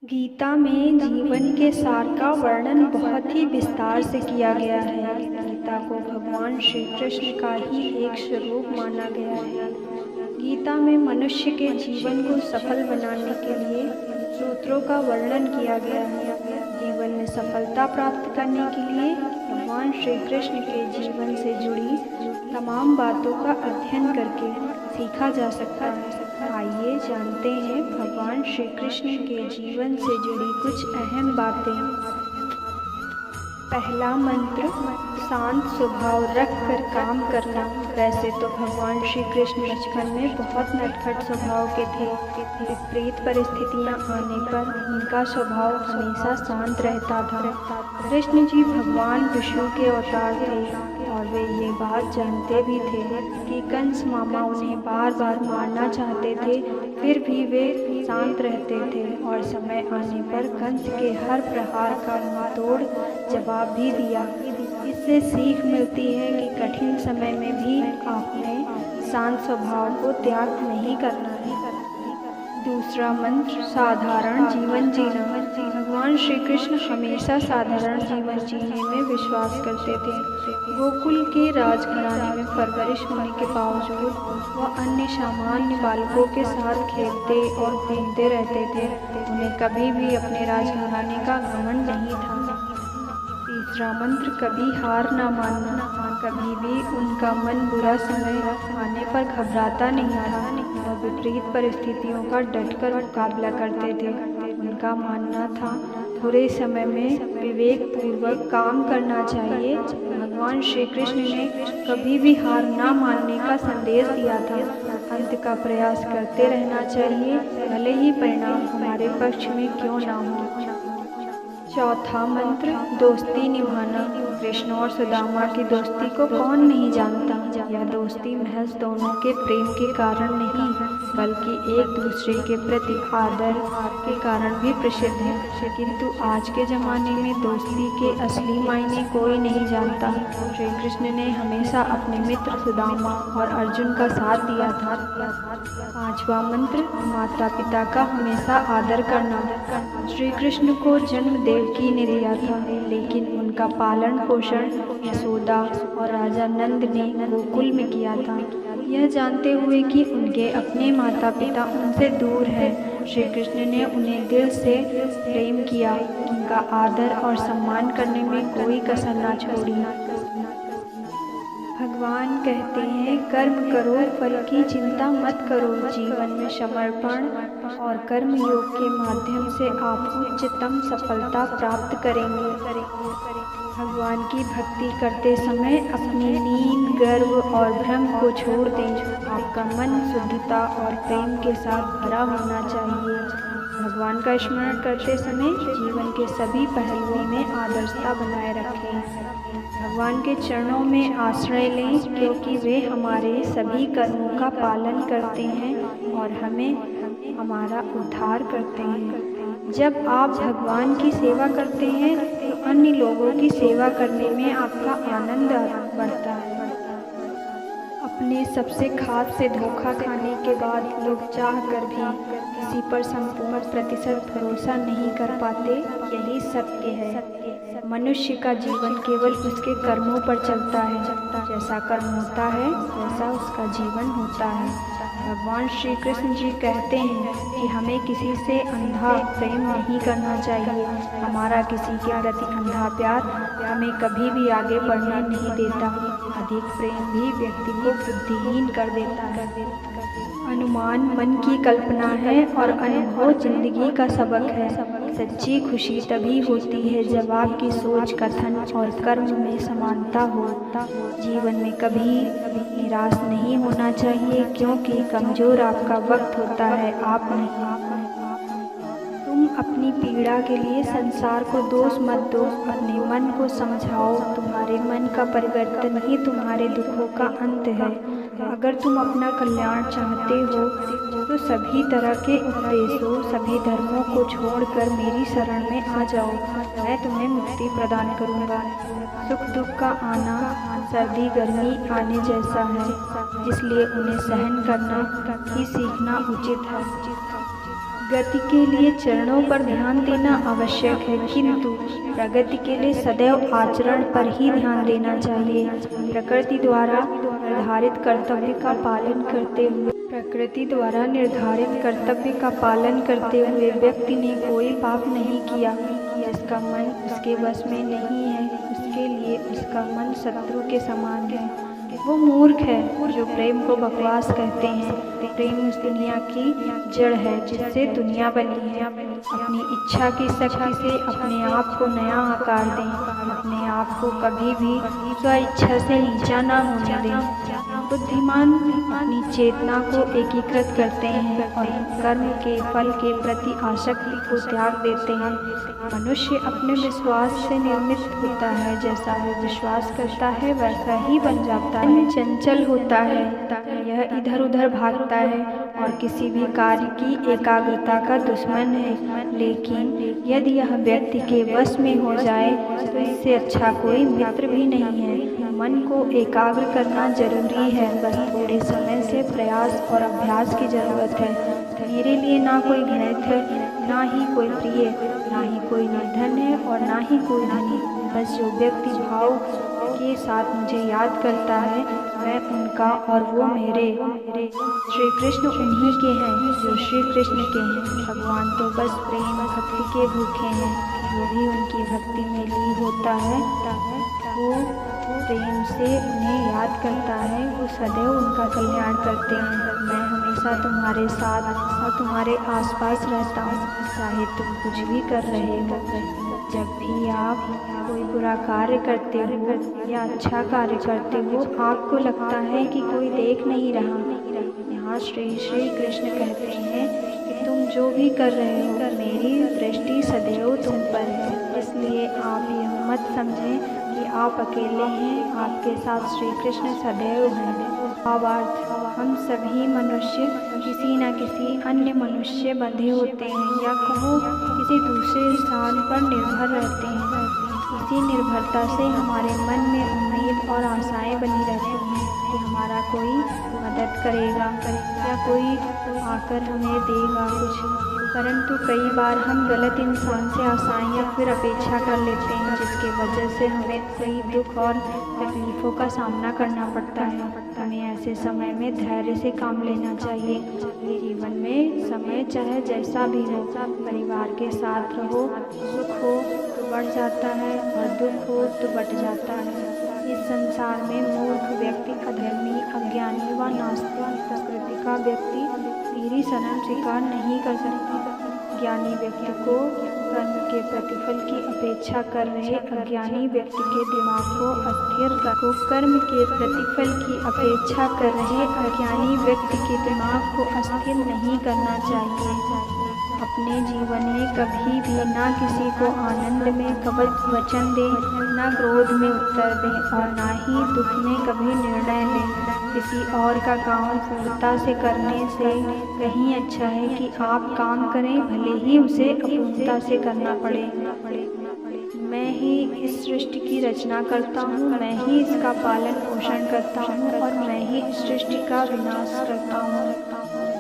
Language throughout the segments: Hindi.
गीता में जीवन के सार का वर्णन बहुत ही विस्तार से किया गया है। गीता को भगवान श्री कृष्ण का ही एक स्वरूप माना गया है। गीता में मनुष्य के जीवन को सफल बनाने के लिए सूत्रों का वर्णन किया गया है। जीवन में सफलता प्राप्त करने के लिए भगवान श्री कृष्ण के जीवन से जुड़ी तमाम बातों का अध्ययन करके सीखा जा सकता है। आइए जानते हैं भगवान श्री कृष्ण के जीवन से जुड़ी कुछ अहम बातें। पहला मंत्र, शांत स्वभाव रख कर काम करना। वैसे तो भगवान श्री कृष्ण बचपन में बहुत नटखट स्वभाव के थे। विपरीत परिस्थितियां आने पर उनका स्वभाव हमेशा शांत रहता था। कृष्ण जी भगवान विष्णु के अवतार थे और वे ये बात जानते भी थे कि कंस मामा उन्हें बार बार मारना चाहते थे, फिर भी वे शांत रहते थे और समय आने पर कंस के हर प्रहार का मुंहतोड़ जवाब भी दिया। इससे सीख मिलती है कि कठिन समय में भी आपने शांत स्वभाव को त्याग नहीं करना है। दूसरा मंत्र, साधारण जीवन जीना। भगवान श्री कृष्ण हमेशा साधारण जीवन जीने में विश्वास करते थे। गोकुल के राजघराने में परवरिश होने के बावजूद वह अन्य सामान्य बालकों के साथ खेलते और घूमते रहते थे। उन्हें कभी भी अपने राजघराने का घमंड नहीं था। तीसरा मंत्र, कभी हार ना मानना। कभी भी उनका मन बुरा समय आने पर घबराता नहीं था और विपरीत परिस्थितियों का डटकर मुकाबला करते थे। उनका मानना था बुरे समय में विवेक पूर्वक काम करना चाहिए। भगवान श्री कृष्ण ने कभी भी हार ना मानने का संदेश दिया था। अंत का प्रयास करते रहना चाहिए, भले ही परिणाम हमारे पक्ष में क्यों ना हो। चौथा मंत्र, दोस्ती निभाना। कृष्ण और सुदामा की दोस्ती को कौन नहीं जानता। यह दोस्ती महज दोनों के प्रेम के कारण नहीं बल्कि एक दूसरे के प्रति आदर के कारण भी प्रसिद्ध है। किंतु आज के ज़माने में दोस्ती के असली मायने कोई नहीं जानता। श्री कृष्ण ने हमेशा अपने मित्र सुदामा और अर्जुन का साथ दिया था। पांचवा मंत्र, माता पिता का हमेशा आदर करना। श्री कृष्ण को जन्म देवकी ने दिया था, लेकिन उनका पालन पोषण यशोदा और राजा नंद ने गोकुल में किया था। यह जानते हुए कि उनके अपने माता पिता उनसे दूर हैं, श्री कृष्ण ने उन्हें दिल से प्रेम किया। उनका आदर और सम्मान करने में कोई कसर ना छोड़ी। भगवान कहते हैं, कर्म करो, फल की चिंता मत करो। जीवन में समर्पण और कर्म योग के माध्यम से आप उच्चतम सफलता प्राप्त करेंगे। भगवान की भक्ति करते समय अपनी नींद, गर्व और भ्रम को छोड़ दें। आपका मन शुद्धता और प्रेम के साथ भरा होना चाहिए। भगवान का स्मरण करते समय जीवन के सभी पहलुओं में आदर्शता बनाए रखें। भगवान के चरणों में आश्रय लें, क्योंकि वे हमारे सभी कर्मों का पालन करते हैं और हमें हमारा उद्धार करते हैं। जब आप भगवान की सेवा करते हैं तो अन्य लोगों की सेवा करने में आपका आनंद बढ़ता है। अपने सबसे खास से धोखा खाने के बाद लोग चाह कर भी किसी पर संपूर्ण प्रतिशत भरोसा नहीं कर पाते। यही सत्य है। मनुष्य का जीवन केवल उसके कर्मों पर चलता है। जैसा कर्म होता है वैसा उसका जीवन होता है। भगवान श्री कृष्ण जी कहते हैं कि हमें किसी से अंधा प्रेम नहीं करना चाहिए। हमारा किसी के प्रति अंधा प्यार हमें कभी भी आगे बढ़ने नहीं देता। अधिक प्रेम भी व्यक्ति को बुद्धिहीन कर देता है। अनुमान मन की कल्पना है और अनुभव जिंदगी का सबक है। सच्ची खुशी तभी होती है जब आपकी सोच, कथन और कर्म में समानता हो। जीवन में कभी निराश नहीं होना चाहिए, क्योंकि कमजोर आपका वक्त होता है, आप नहीं। तुम अपनी पीड़ा के लिए संसार को दोष मत दो, अपने मन को समझाओ। तुम्हारे मन का परिवर्तन ही तुम्हारे दुखों का अंत है। अगर तुम अपना कल्याण चाहते हो तो सभी तरह के उपदेशों, सभी धर्मों को छोड़कर मेरी शरण में आ जाओ। मैं तुम्हें मुक्ति प्रदान करूंगा। सुख दुख का आना सर्दी गर्मी आने जैसा है, इसलिए उन्हें सहन करना ही सीखना उचित है। गति के लिए चरणों पर ध्यान देना आवश्यक है, किंतु प्रगति के लिए सदैव आचरण पर ही ध्यान देना चाहिए। प्रकृति द्वारा निर्धारित कर्तव्य का पालन करते हुए व्यक्ति ने कोई पाप नहीं किया। जिसका मन उसके वश में नहीं है, उसके लिए उसका मन शत्रु के समान है। वो मूर्ख है जो प्रेम को बकवास कहते हैं। प्रेम उस दुनिया की जड़ है जिससे दुनिया बनी है। अपनी इच्छा की शक्ति से अपने आप को नया आकार दें। अपने आप को कभी भी स्व इच्छा से नीचा ना होने दें। बुद्धिमान अपनी चेतना को एकीकृत करते हैं और कर्म के फल के प्रति आसक्ति को त्याग देते हैं। मनुष्य अपने विश्वास से निर्मित होता है, जैसा वो विश्वास करता है वैसा ही बन जाता है। चंचल होता है, यह इधर उधर भागता है और किसी भी कार्य की एकाग्रता का दुश्मन है। लेकिन यदि यह व्यक्ति के वश में हो जाए तो इससे अच्छा कोई मित्र भी नहीं है। मन को एकाग्र करना जरूरी है, बस थोड़े समय से प्रयास और अभ्यास की जरूरत है। मेरे लिए ना कोई घृणित है, ना ही कोई प्रिय, ना ही कोई निर्धन है और ना ही कोई धनी। बस जो व्यक्ति भाव के साथ मुझे याद करता है मैं उनका और वो मेरे। श्री कृष्ण उन्हीं के हैं जो श्री कृष्ण के हैं। भगवान तो बस प्रेम भक्ति के भूखे हैं। जो भी उनकी भक्ति में ली होता है वो प्रेम से उन्हें याद करता है, वो सदैव उनका कल्याण करते हैं। मैं हमेशा तुम्हारे साथ और तुम्हारे आसपास रहता हूँ, चाहे तुम कुछ भी कर रहे हो। जब भी आप कोई बुरा कार्य करते हो या अच्छा कार्य करते हो, आपको लगता है कि कोई देख नहीं रहा। यहाँ श्री कृष्ण कहते हैं कि तुम जो भी कर रहे हो मेरी दृष्टि सदैव तुम पर है। इसलिए आप यह मत समझें कि आप अकेले हैं, आपके साथ श्री कृष्ण सदैव हैं। भावार्थ, हम सभी मनुष्य किसी न किसी अन्य मनुष्य बंधे होते हैं या कहो किसी दूसरे स्थान पर निर्भर रहते हैं। इसी निर्भरता से हमारे मन में उम्मीद और आशाएं बनी रहती हैं कि हमारा कोई मदद करेगा या कोई आकर हमें देगा कुछ। परंतु कई बार हम गलत इंसान से आशाएं या फिर अपेक्षा कर लेते हैं, जिसके वजह से हमें कई दुख और तकलीफ़ों का सामना करना पड़ता है। हमें ऐसे समय में धैर्य से काम लेना चाहिए। जीवन में समय चाहे जैसा भी हो, परिवार के साथ रहो, सुख हो तो बढ़ जाता है और दुख हो तो बढ़ जाता है। इस संसार में मूर्ख व्यक्ति, अधर्मी, अज्ञानी व नास्तिक प्रकृति का व्यक्ति मेरी शरण स्वीकार नहीं कर सकता। ज्ञानी व्यक्ति को कर्म के प्रतिफल की अपेक्षा कर रहे अज्ञानी व्यक्ति के दिमाग को अस्थिर को कर्म के प्रतिफल की अपेक्षा कर रहे अज्ञानी व्यक्ति के दिमाग को अस्थिर नहीं करना चाहिए। अपने जीवन में कभी भी ना किसी को आनंद में कवच वचन दें, ना क्रोध में उत्तर दें और ना ही दुख में कभी निर्णय लें। किसी और का काम पूर्णता से करने से कहीं अच्छा है कि आप काम करें, भले ही उसे अपूर्णता से करना पड़े। मैं ही इस सृष्टि की रचना करता हूँ, मैं ही इसका पालन पोषण करता हूँ और मैं ही इस सृष्टि का विनाश करता हूँ।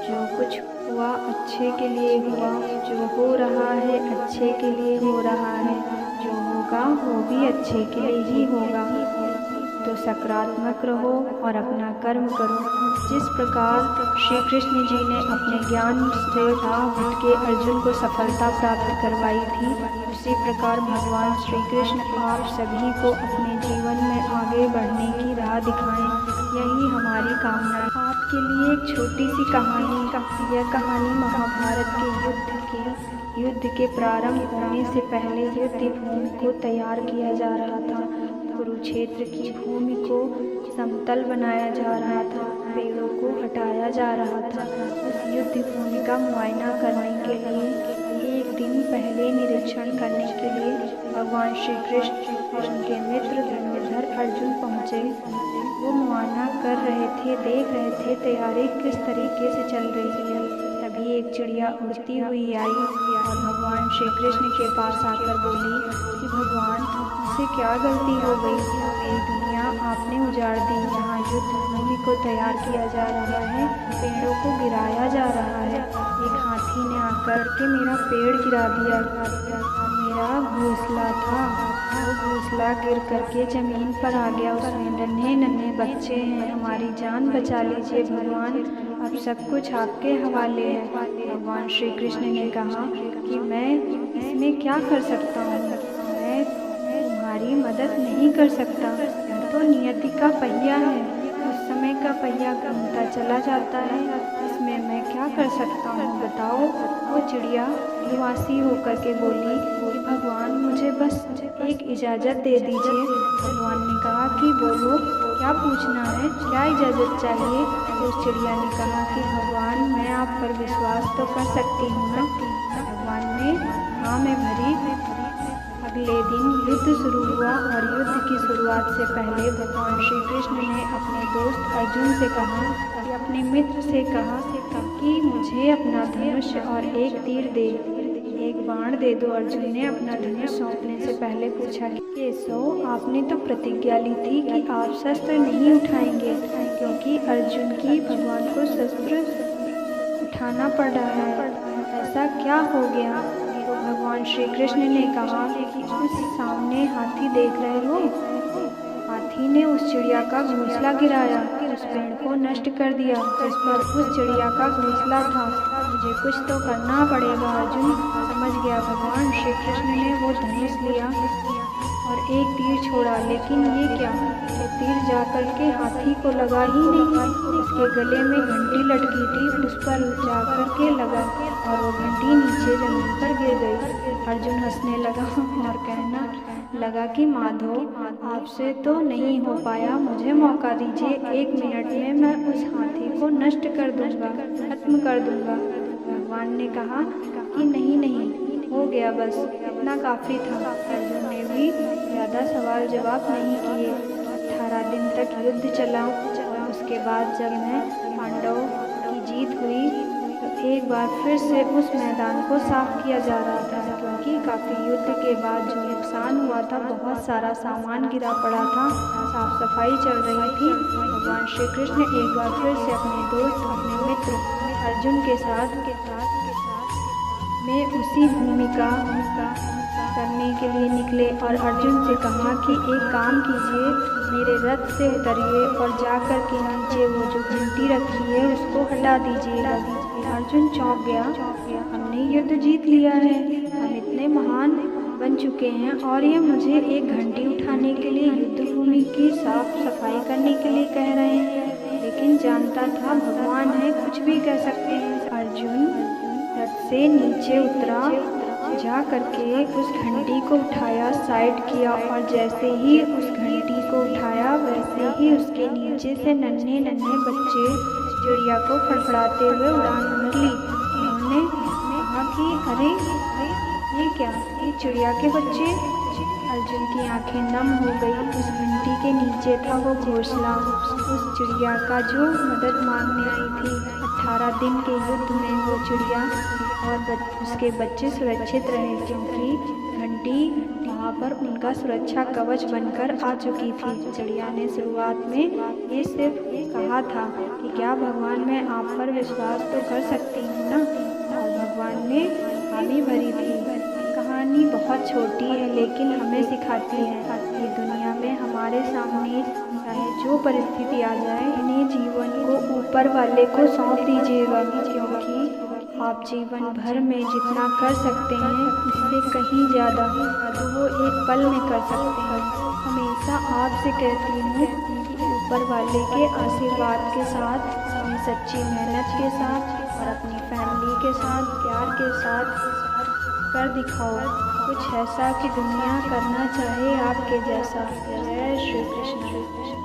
जो कुछ हुआ अच्छे के लिए हुआ, जो हो रहा है अच्छे के लिए हो रहा है, जो होगा वो भी अच्छे के लिए ही होगा। तो सकारात्मक रहो और अपना कर्म करो। जिस प्रकार श्री कृष्ण जी ने अपने ज्ञान से राह उठ के अर्जुन को सफलता प्राप्त करवाई थी, उसी प्रकार भगवान श्री कृष्ण आप सभी को अपने जीवन में आगे बढ़ने की राह दिखाएं। यही हमारी कामना है। आपके लिए एक छोटी सी कहानी। यह कहानी महाभारत के युद्ध के प्रारंभ होने से पहले युद्ध भूमि को तैयार किया जा रहा था। कुरुक्षेत्र की भूमि को समतल बनाया जा रहा था, पेड़ों को हटाया जा रहा था। उस युद्ध भूमि का मुआयना करने के लिए एक दिन पहले निरीक्षण करने के लिए भगवान श्री कृष्ण और उनके मित्र धनुर्धर अर्जुन पहुँचे। वो मुआयना कर रहे थे, देख रहे थे तैयारी किस तरीके से चल रही है। तभी एक चिड़िया उड़ती हुई आई और भगवान श्री कृष्ण के पास आकर बोली कि भगवान, मुझसे क्या गलती हो गई? मेरी दुनिया आपने उजाड़ दी। यहाँ युद्ध भूमि को तैयार किया जा रहा है, पेड़ों को गिराया जा रहा है। एक हाथी ने आकर के मेरा पेड़ गिरा दिया। मेरा घोंसला था, वो घोंसला गिर करके जमीन पर आ गया। उसमें नन्हे नन्हे बच्चे हैं। हमारी जान बचा लीजिए भगवान, अब सब कुछ आपके हवाले है। भगवान श्री कृष्ण ने कहा कि मैं इसमें क्या कर सकता हूँ? मैं तुम्हारी मदद नहीं कर सकता। यह तो नियति का पहिया है, उस समय का पहिया घूमता चला जाता है, इसमें मैं क्या कर सकता हूँ बताओ? वो चिड़िया निवासी होकर के बोली कि भगवान, मुझे बस एक इजाज़त दे दीजिए। भगवान ने कहा कि बोलो, क्या पूछना है, क्या इजाज़त चाहिए? तो उस चिड़िया ने कहा कि भगवान, मैं आप पर विश्वास तो कर सकती हूँ ना? भगवान ने हाँ में भरी। अगले दिन युद्ध शुरू हुआ और युद्ध की शुरुआत से पहले भगवान श्री कृष्ण ने अपने दोस्त अर्जुन से कहा कि अपने मित्र से कहा कि मुझे अपना धनुष और एक तीर दे, एक बाण दे दो। अर्जुन ने अपना धनुष सौंपने से पहले पूछा कि केशव, आपने तो प्रतिज्ञा ली थी कि आप शस्त्र नहीं उठाएंगे, क्योंकि अर्जुन की भगवान को शस्त्र उठाना पड़ रहा है। ऐसा क्या हो गया? तो भगवान श्री कृष्ण ने कहा कि उस सामने हाथी देख रहे हो, हाथी ने उस चिड़िया का घोंसला गिराया, उस पेड़ को नष्ट कर दिया जिस पर उस चिड़िया का घोंसला था। मुझे कुछ तो करना पड़ेगा। अर्जुन समझ गया। भगवान श्री कृष्ण ने वो धनुष लिया और एक तीर छोड़ा, लेकिन ये क्या, वो तीर जाकर के हाथी को लगा ही नहीं। उसके गले में घंटी लटकी थी, उस पर जाकर के लगा और वो घंटी नीचे जमीन पर गिर गई। अर्जुन हंसने लगा और कहना लगा कि माधव, आपसे तो नहीं हो पाया, मुझे मौका दीजिए। 1 मिनट में मैं उस हाथी को नष्ट कर दूंगा, खत्म कर दूंगा। भगवान ने कहा कि नहीं नहीं, हो गया, बस इतना काफ़ी था। अर्जुन ने भी ज़्यादा सवाल जवाब नहीं किए। 18 दिन तक युद्ध चला और उसके बाद जब मैं पांडवों की जीत हुई तो एक बार फिर से उस मैदान को साफ किया जा रहा था, क्योंकि काफ़ी युद्ध के बाद जो नुकसान हुआ था, बहुत सारा सामान गिरा पड़ा था, साफ सफाई चल रही थी। भगवान श्री कृष्ण एक बार फिर से अपने दोस्त, अपने मित्र अर्जुन के साथ में उसी भूमिका करने के लिए निकले और अर्जुन से कहा कि एक काम कीजिए, मेरे रथ से उतरिए और जाकर के नीचे वो जो घंटी रखी है उसको हटा दीजिएगा। अर्जुन चौंक गया, हमने युद्ध जीत लिया है, हम इतने महान बन चुके हैं और ये मुझे एक घंटी उठाने के लिए, युद्ध भूमि की साफ सफाई करने के लिए कह रहे हैं। लेकिन जानता था भगवान है, कुछ भी कह सकते हैं। अर्जुन रथ से नीचे उतरा, जा करके उस घंटी को उठाया, साइड किया और जैसे ही उस घंटी को उठाया वैसे ही उसके नीचे से नन्हे नन्हे बच्चे चिड़िया को फड़फड़ाते हुए उड़ान भर ली। उन्होंने कहा कि अरे ये क्या, ये चिड़िया के बच्चे? अर्जुन की आंखें नम हो गई। उस घंटी के नीचे था वो घोंसला उस चिड़िया का जो मदद मांगने आई थी। 18 दिन के युद्ध में वो चिड़िया और उसके बच्चे सुरक्षित रहे, क्योंकि घंटी वहाँ पर उनका सुरक्षा कवच बनकर आ चुकी थी। चिड़िया ने शुरुआत में ये सिर्फ कहा था कि क्या भगवान, मैं आप पर विश्वास तो कर सकती हूँ ना, और भगवान ने हामी भरी थी। कहानी बहुत छोटी है लेकिन हमें सिखाती है कि दुनिया में हमारे सामने चाहे जो परिस्थिति आ जाए, इन्हें जीवन को ऊपर वाले को सौंप दीजिएगा, क्योंकि आप जीवन भर में जितना कर सकते हैं इससे कहीं ज़्यादा तो वो एक पल में कर सकते हैं। हमेशा आपसे कहती हूँ कि ऊपर वाले के आशीर्वाद के साथ, अपनी सच्ची मेहनत के साथ और अपनी फैमिली के साथ, प्यार के साथ कर दिखाओ कुछ ऐसा कि दुनिया करना चाहे आपके जैसा। जय श्री कृष्ण।